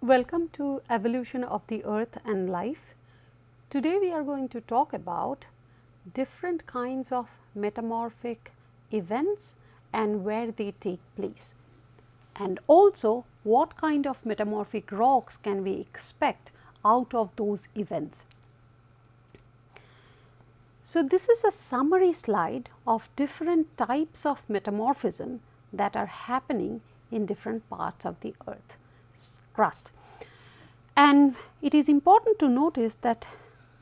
Welcome to Evolution of the Earth and Life. Today we are going to talk about different kinds of metamorphic events and where they take place, and also what kind of metamorphic rocks can we expect out of those events. So, this is a summary slide of different types of metamorphism that are happening in different parts of the earth crust. And it is important to notice that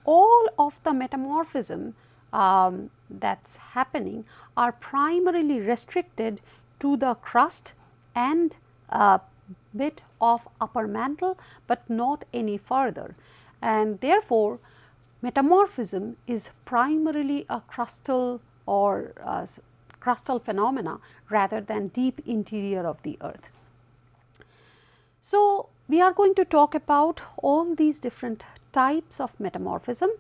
all of the metamorphism that's happening are primarily restricted to the crust and a bit of upper mantle, but not any further. And therefore, metamorphism is primarily a crustal or crustal phenomena rather than deep interior of the earth. So, we are going to talk about all these different types of metamorphism,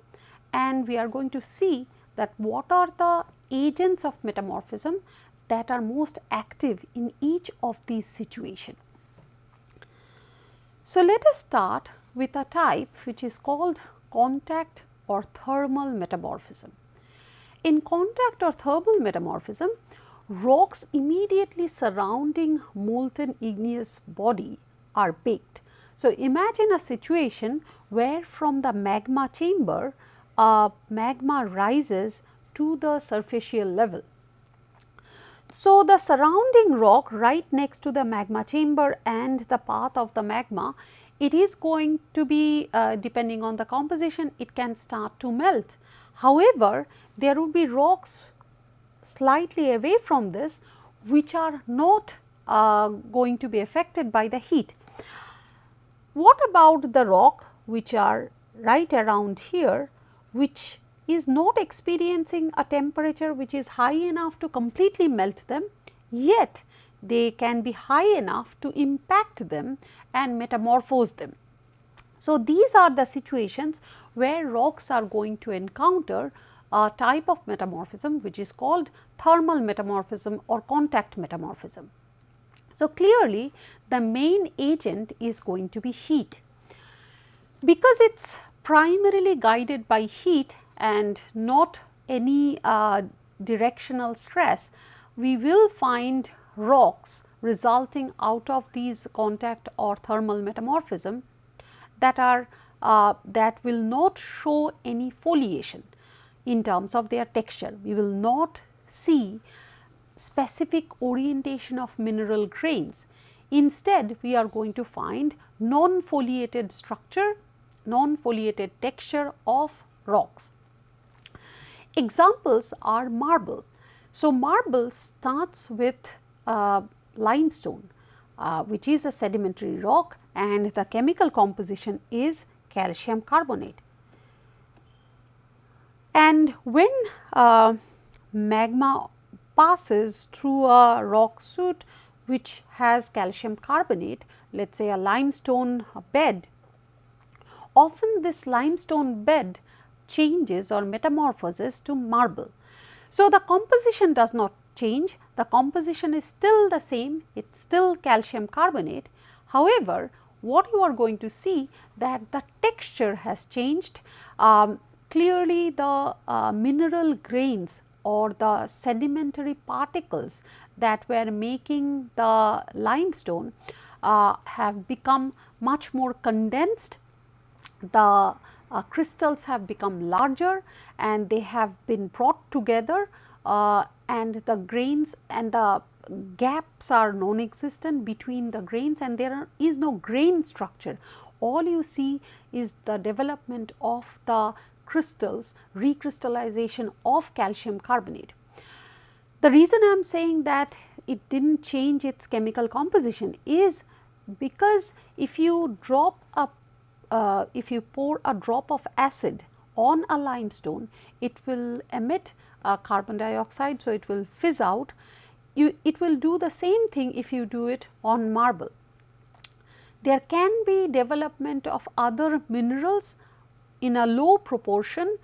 and we are going to see that what are the agents of metamorphism that are most active in each of these situations. So, let us start with a type which is called contact or thermal metamorphism. In contact or thermal metamorphism, rocks immediately surrounding molten igneous body are baked. So, imagine a situation where from the magma chamber, magma rises to the surfacial level. So, the surrounding rock right next to the magma chamber and the path of the magma, it is going to be depending on the composition, it can start to melt. However, there would be rocks slightly away from this which are not going to be affected by the heat. What about the rock which are right around here, which is not experiencing a temperature which is high enough to completely melt them, yet they can be high enough to impact them and metamorphose them. So, these are the situations where rocks are going to encounter a type of metamorphism which is called thermal metamorphism or contact metamorphism. So, clearly the main agent is going to be heat. Because it is primarily guided by heat and not any directional stress, we will find rocks resulting out of these contact or thermal metamorphism that are that will not show any foliation in terms of their texture. We will not see specific orientation of mineral grains. Instead, we are going to find non-foliated structure, non-foliated texture of rocks. Examples are marble. So, marble starts with limestone, which is a sedimentary rock, and the chemical composition is calcium carbonate. And when magma passes through a rock suit which has calcium carbonate, let us say a limestone bed, often this limestone bed changes or metamorphoses to marble. So, the composition does not change, the composition is still the same, it is still calcium carbonate. However, what you are going to see that the texture has changed. Clearly the mineral grains or the sedimentary particles that were making the limestone have become much more condensed. The crystals have become larger and they have been brought together, and the grains and the gaps are non-existent between the grains, and there is no grain structure. All you see is the development of the crystals, recrystallization of calcium carbonate. The reason I am saying that it did not change its chemical composition is because if you drop a if you pour a drop of acid on a limestone, it will emit carbon dioxide. So, it will fizz out. It will do the same thing if you do it on marble. There can be development of other minerals in a low proportion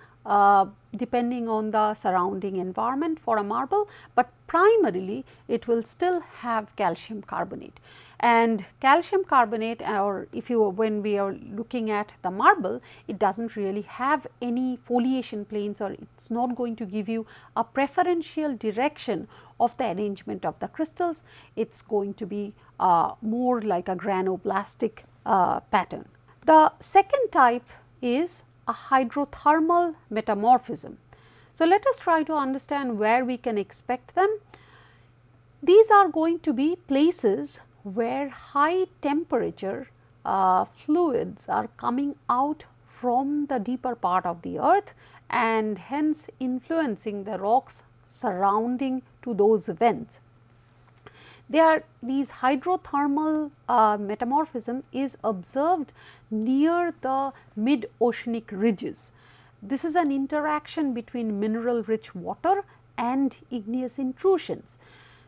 depending on the surrounding environment for a marble, but primarily it will still have calcium carbonate. And calcium carbonate, or if you when we are looking at the marble, it does not really have any foliation planes, or it is not going to give you a preferential direction of the arrangement of the crystals. It is going to be more like a granoblastic pattern. The second type is a hydrothermal metamorphism. So, let us try to understand where we can expect them. These are going to be places where high temperature fluids are coming out from the deeper part of the earth, and hence influencing the rocks surrounding to those vents. These hydrothermal metamorphism is observed near the mid-oceanic ridges. This is an interaction between mineral rich water and igneous intrusions.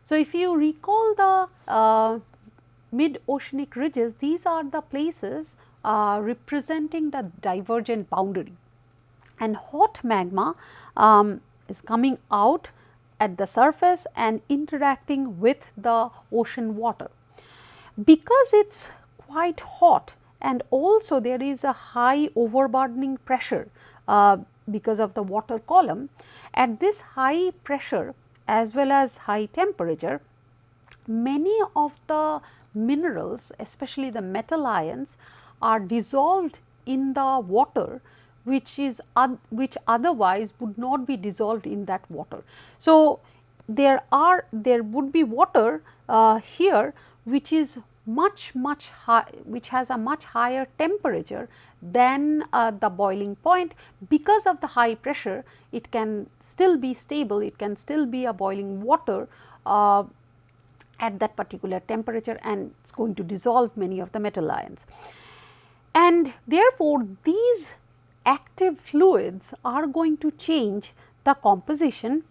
So, if you recall the mid-oceanic ridges, these are the places representing the divergent boundary, and hot magma is coming out at the surface and interacting with the ocean water. Because it is quite hot, and also there is a high overburdening pressure because of the water column, at this high pressure as well as high temperature, many of the minerals, especially the metal ions, are dissolved in the water, which otherwise would not be dissolved in that water. So, there would be water here which is much high, which has a much higher temperature than the boiling point. Because of the high pressure, it can still be stable, it can still be a boiling water at that particular temperature, and it is going to dissolve many of the metal ions. And therefore, these active fluids are going to change the composition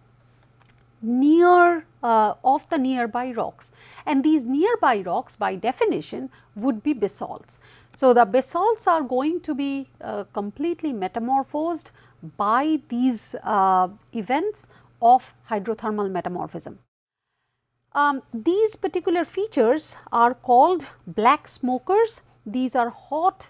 of the nearby rocks, and these nearby rocks by definition would be basalts. So, the basalts are going to be completely metamorphosed by these events of hydrothermal metamorphism. These particular features are called black smokers. These are hot,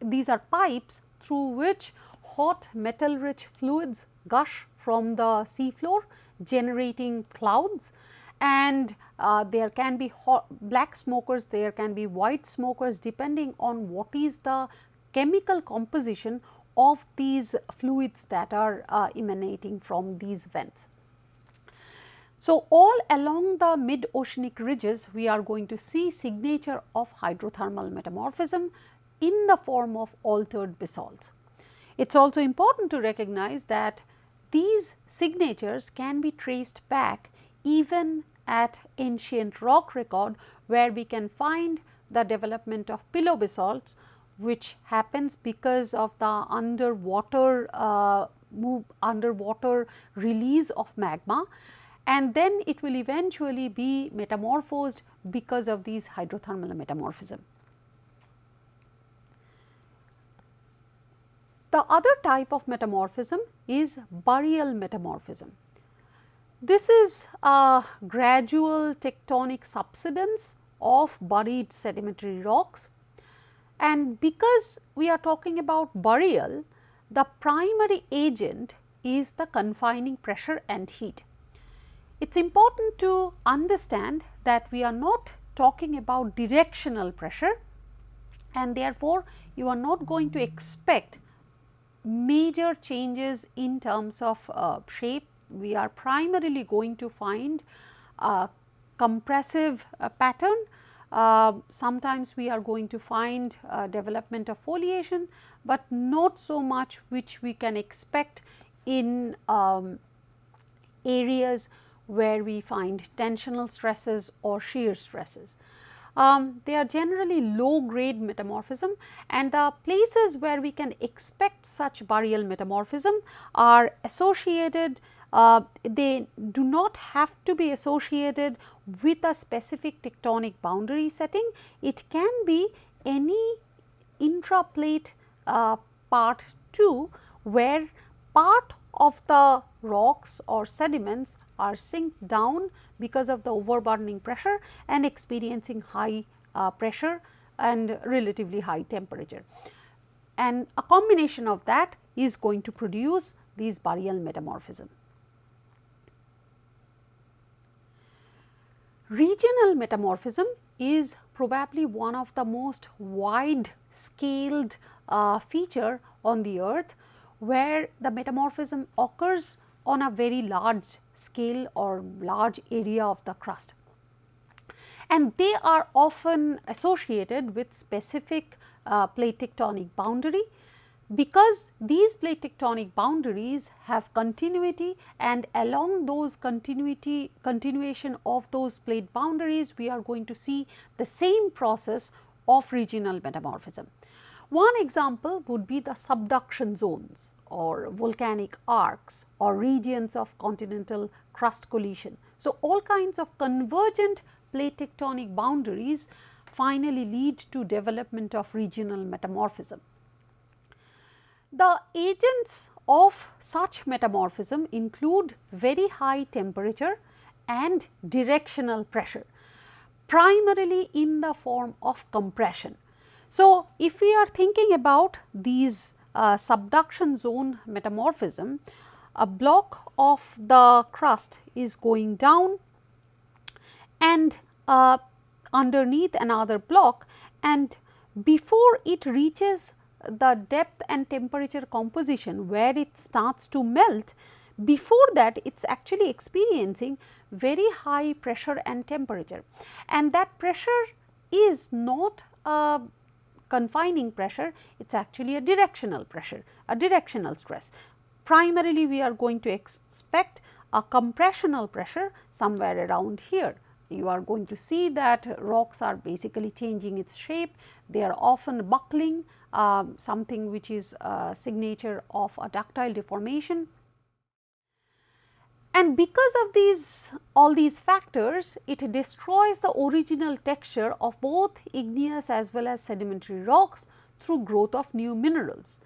these are pipes through which hot metal rich fluids gush from the sea floor, generating clouds, and there can be black smokers, there can be white smokers, depending on what is the chemical composition of these fluids that are emanating from these vents. So, all along the mid-oceanic ridges, we are going to see signature of hydrothermal metamorphism in the form of altered basalts. It is also important to recognize that these signatures can be traced back even at ancient rock record, where we can find the development of pillow basalts, which happens because of the underwater release of magma, and then it will eventually be metamorphosed because of these hydrothermal metamorphism. The other type of metamorphism is burial metamorphism. This is a gradual tectonic subsidence of buried sedimentary rocks, and because we are talking about burial, the primary agent is the confining pressure and heat. It is important to understand that we are not talking about directional pressure, and therefore, you are not going to expect major changes in terms of shape. We are primarily going to find a compressive pattern. Sometimes we are going to find development of foliation, but not so much which we can expect in areas where we find tensional stresses or shear stresses. They are generally low grade metamorphism, and the places where we can expect such burial metamorphism are associated, they do not have to be associated with a specific tectonic boundary setting. It can be any intraplate part too, where part of the rocks or sediments are sink down because of the overburdening pressure and experiencing high pressure and relatively high temperature. And a combination of that is going to produce these burial metamorphism. Regional metamorphism is probably one of the most wide scaled feature on the earth, where the metamorphism occurs on a very large scale or large area of the crust. And they are often associated with specific plate tectonic boundary, because these plate tectonic boundaries have continuity, and along those continuation of those plate boundaries, we are going to see the same process of regional metamorphism. One example would be the subduction zones or volcanic arcs or regions of continental crust collision. So, all kinds of convergent plate tectonic boundaries finally lead to development of regional metamorphism. The agents of such metamorphism include very high temperature and directional pressure, primarily in the form of compression. So, if we are thinking about these subduction zone metamorphism, a block of the crust is going down and underneath another block, and before it reaches the depth and temperature composition where it starts to melt, before that it is actually experiencing very high pressure and temperature, and that pressure is not a confining pressure, it is actually a directional pressure, a directional stress. Primarily we are going to expect a compressional pressure somewhere around here. You are going to see that rocks are basically changing its shape, they are often buckling, something which is a signature of a ductile deformation. And because of all these factors, it destroys the original texture of both igneous as well as sedimentary rocks through growth of new minerals.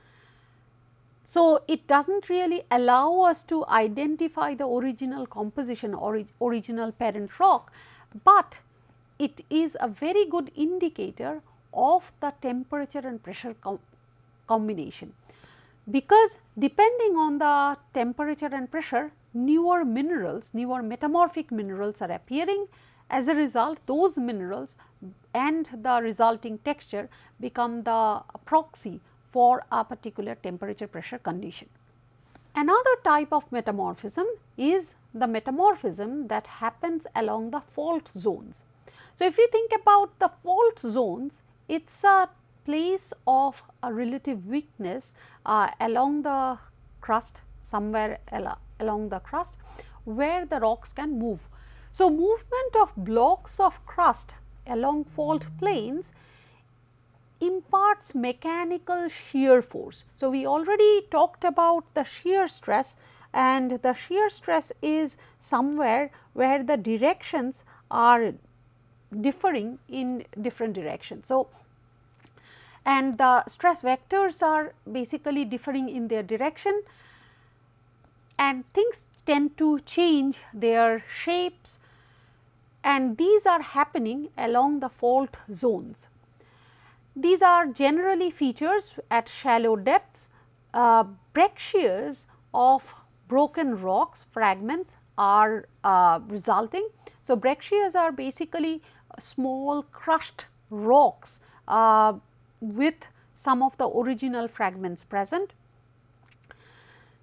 So, it does not really allow us to identify the original composition or original parent rock, but it is a very good indicator of the temperature and pressure combination, because depending on the temperature and pressure, newer minerals, newer metamorphic minerals are appearing. As a result, those minerals and the resulting texture become the proxy for a particular temperature pressure condition. Another type of metamorphism is the metamorphism that happens along the fault zones. So, if we think about the fault zones, it is a place of a relative weakness along the crust, somewhere along the crust where the rocks can move. So, movement of blocks of crust along fault planes imparts mechanical shear force. So, we already talked about the shear stress, and the shear stress is somewhere where the directions are differing in different directions. So, and the stress vectors are basically differing in their direction, and things tend to change their shapes, and these are happening along the fault zones. These are generally features at shallow depths. Breccias of broken rocks fragments are resulting. So, breccias are basically small crushed rocks with some of the original fragments present.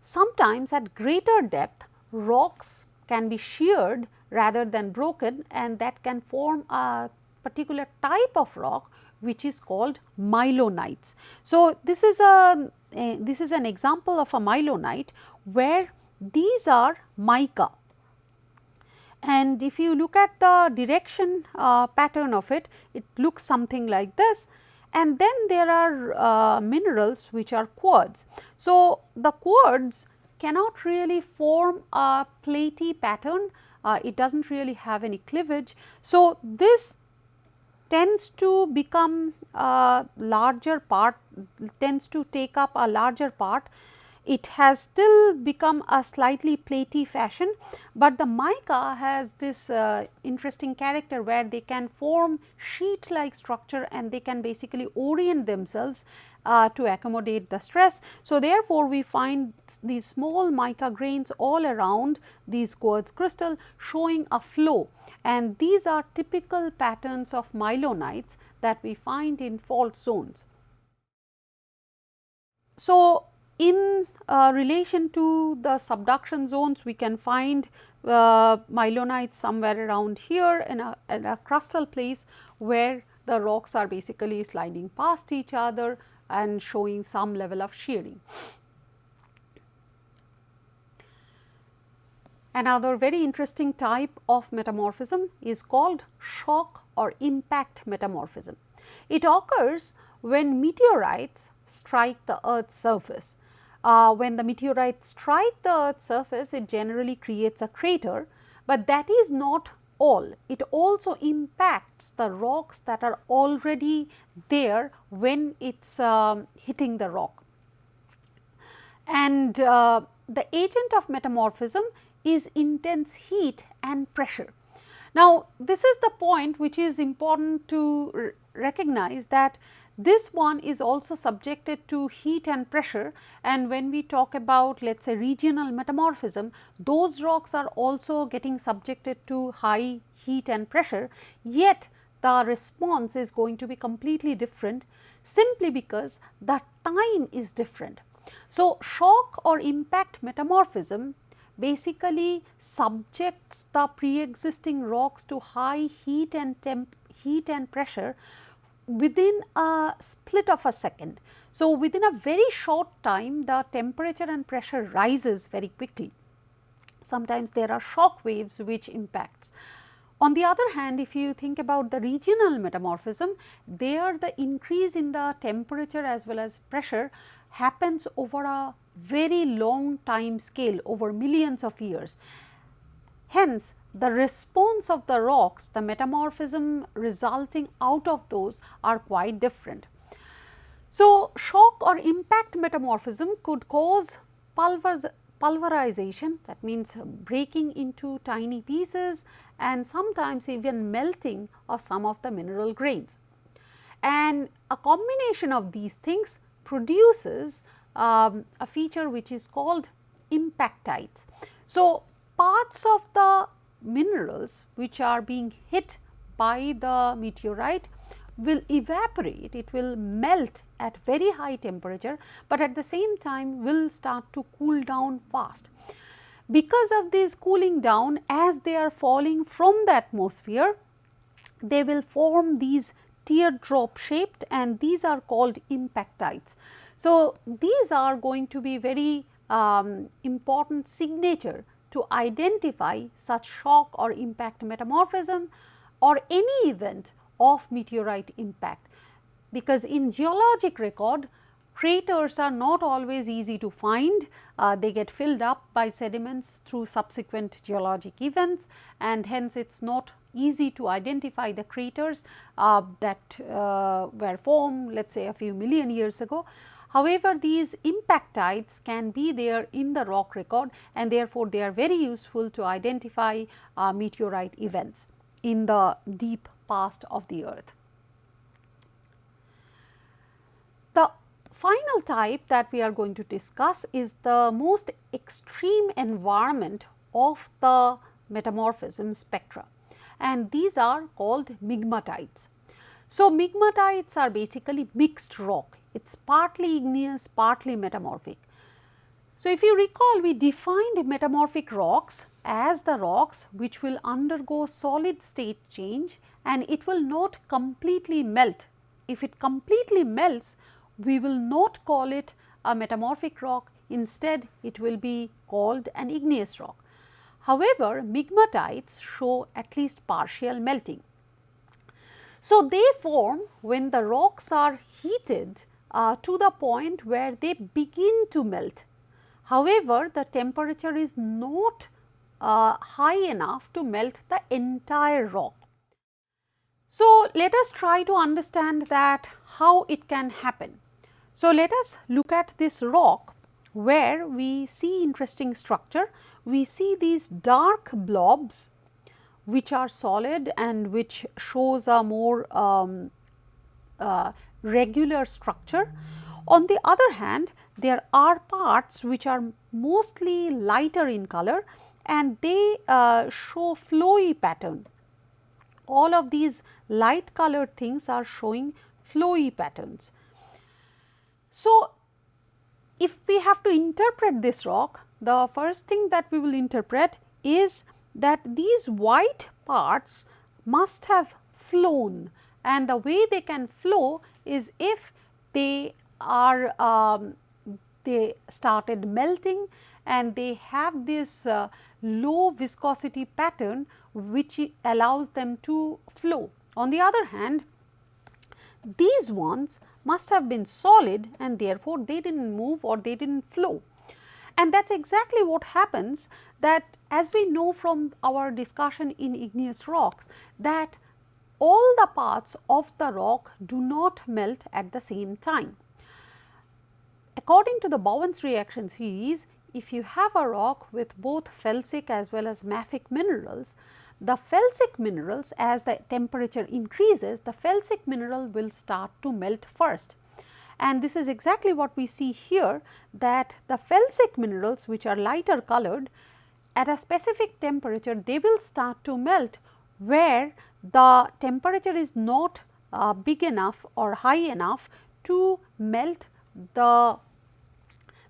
Sometimes at greater depth, rocks can be sheared rather than broken, and that can form a particular type of rock which is called mylonites. So, this is an example of a mylonite where these are mica, and if you look at the direction pattern of it, it looks something like this, and then there are minerals which are quartz. So, the quartz cannot really form a platy pattern, it does not really have any cleavage. So, this tends to become a larger part, tends to take up a larger part It has still become a slightly platy fashion, but the mica has this interesting character where they can form sheet like structure and they can basically orient themselves to accommodate the stress. So, therefore, we find these small mica grains all around these quartz crystal showing a flow, and these are typical patterns of mylonites that we find in fault zones. So, in relation to the subduction zones, we can find mylonites somewhere around here in a crustal place where the rocks are basically sliding past each other and showing some level of shearing. Another very interesting type of metamorphism is called shock or impact metamorphism. It occurs when meteorites strike the earth's surface. When the meteorites strike the earth's surface, it generally creates a crater, but that is not all. It also impacts the rocks that are already there when it is hitting the rock. And the agent of metamorphism is intense heat and pressure. Now, this is the point which is important to recognize, that this one is also subjected to heat and pressure, and when we talk about, let us say, regional metamorphism, those rocks are also getting subjected to high heat and pressure, yet the response is going to be completely different simply because the time is different. So, shock or impact metamorphism basically subjects the pre-existing rocks to high heat and pressure within a split of a second. So, within a very short time, the temperature and pressure rises very quickly. Sometimes there are shock waves which impacts. On the other hand, if you think about the regional metamorphism, there the increase in the temperature as well as pressure happens over a very long time scale, over millions of years. Hence, the response of the rocks, the metamorphism resulting out of those are quite different. So, shock or impact metamorphism could cause pulverization, that means breaking into tiny pieces, and sometimes even melting of some of the mineral grains. And a combination of these things produces a feature which is called impactites. So, parts of the minerals which are being hit by the meteorite will evaporate, it will melt at very high temperature, but at the same time will start to cool down fast. Because of this cooling down, as they are falling from the atmosphere, they will form these teardrop shaped, and these are called impactites. So, these are going to be very important signature to identify such shock or impact metamorphism or any event of meteorite impact, because in geologic record craters are not always easy to find. They get filled up by sediments through subsequent geologic events, and hence it is not easy to identify the craters that were formed, let us say, a few million years ago. However, these impactites can be there in the rock record, and therefore, they are very useful to identify meteorite events in the deep past of the earth. The final type that we are going to discuss is the most extreme environment of the metamorphism spectra, and these are called migmatites. So, migmatites are basically mixed rock. It is partly igneous, partly metamorphic. So, if you recall, we defined metamorphic rocks as the rocks which will undergo solid state change and it will not completely melt. If it completely melts, we will not call it a metamorphic rock, instead it will be called an igneous rock. However, migmatites show at least partial melting. So, they form when the rocks are heated to the point where they begin to melt. However, the temperature is not high enough to melt the entire rock. So, let us try to understand that how it can happen. So, let us look at this rock where we see interesting structure. We see these dark blobs which are solid and which shows a more regular structure. On the other hand, there are parts which are mostly lighter in color and they show flowy pattern. All of these light colored things are showing flowy patterns. So, if we have to interpret this rock, the first thing that we will interpret is that these white parts must have flown, and the way they can flow is if they are they started melting and they have this low viscosity pattern which allows them to flow. On the other hand, these ones must have been solid and therefore, they did not move or they did not flow. And that is exactly what happens, that as we know from our discussion in igneous rocks, that all the parts of the rock do not melt at the same time. According to the Bowen's reaction series, if you have a rock with both felsic as well as mafic minerals, the felsic minerals, as the temperature increases, the felsic mineral will start to melt first. And this is exactly what we see here, that the felsic minerals, which are lighter colored, at a specific temperature they will start to melt, where the temperature is not big enough or high enough to melt the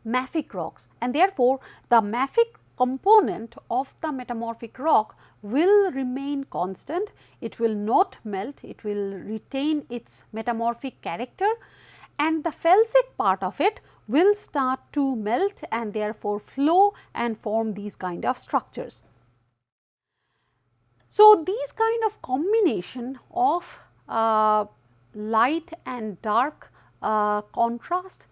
mafic rocks, and therefore, the mafic component of the metamorphic rock will remain constant. It will not melt, it will retain its metamorphic character, and the felsic part of it will start to melt and therefore flow and form these kind of structures. So, these kind of combination of light and dark contrast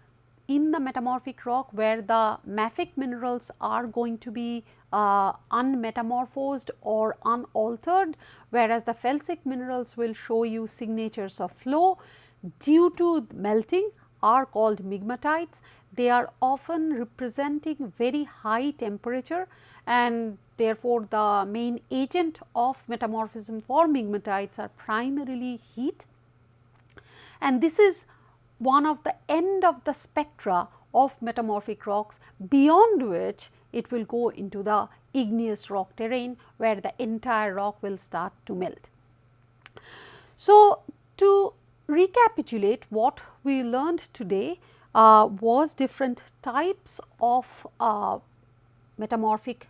in the metamorphic rock, where the mafic minerals are going to be unmetamorphosed or unaltered, whereas the felsic minerals will show you signatures of flow due to melting, are called migmatites. They are often representing very high temperature, and therefore, the main agent of metamorphism for migmatites are primarily heat, and this is one of the end of the spectra of metamorphic rocks, beyond which it will go into the igneous rock terrain, where the entire rock will start to melt. So, to recapitulate, what we learned today was different types of metamorphic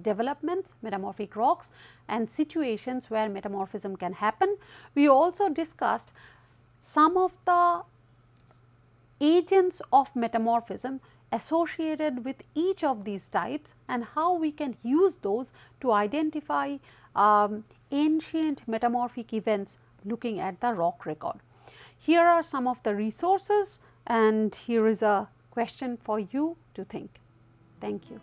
developments, metamorphic rocks, and situations where metamorphism can happen. We also discussed some of the agents of metamorphism associated with each of these types and how we can use those to identify ancient metamorphic events looking at the rock record. Here are some of the resources, and here is a question for you to think. Thank you.